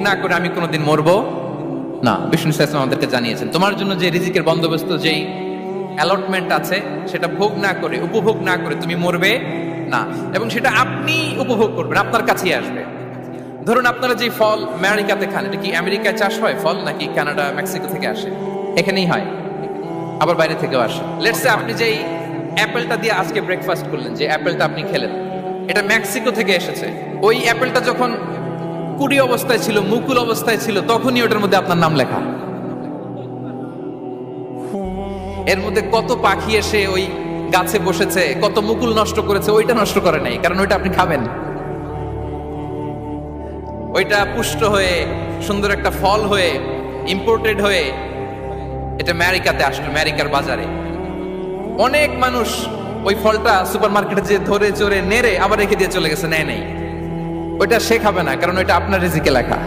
না করে আমি কোনোদিন মরবো না। বিষ্ণু ইসলাম আমাদেরকে জানিয়েছেন তোমার জন্য যে রিজিকের বন্দোবস্ত, যেই অ্যালটমেন্ট আছে, সেটা ভোগ না করে, উপভোগ না করে তুমি মরবে না, এবং সেটা আপনি উপভোগ করবেন, আপনার কাছেই আসবে। ধরুন আপনারা যে ফল আমেরিকাতে খান, এটা কি আমেরিকায় চাষ হয় ফল, নাকি কানাডা মেক্সিকো থেকে আসে? এখানেই হয়, আবার বাইরে থেকেও আসে। লেটস সে আপনি যেই অ্যাপেলটা দিয়ে আজকে ব্রেকফাস্ট করলেন, যে অ্যাপেলটা আপনি খেলেন, এটা মেক্সিকো থেকে এসেছে। ওই অ্যাপেলটা যখন কুড়ি অবস্থায় ছিল, মুকুল অবস্থায় ছিল, তখনই ওটার মধ্যে আপনার নাম লেখা। এর মধ্যে কত পাখি এসে ওই গাছে বসেছে, কত মুকুল নষ্ট করেছে, ওইটা নষ্ট করে নাই, কারণ ওইটা আপনি খাবেন। ওইটা পুষ্ট হয়ে সুন্দর একটা ফল হয়ে ইম্পোর্টেড হয়ে এটা আমেরিকাতে আসলো, আমেরিকার বাজারে। অনেক মানুষ ওই ফলটা সুপারমার্কেটে যে ধরে চড়ে নেড়ে আবার রেখে দিয়ে চলে গেছে, নেয় নাই। ওইটা সে খাবে না, কারণ ওইটা আপনার রিজিকে লেখা।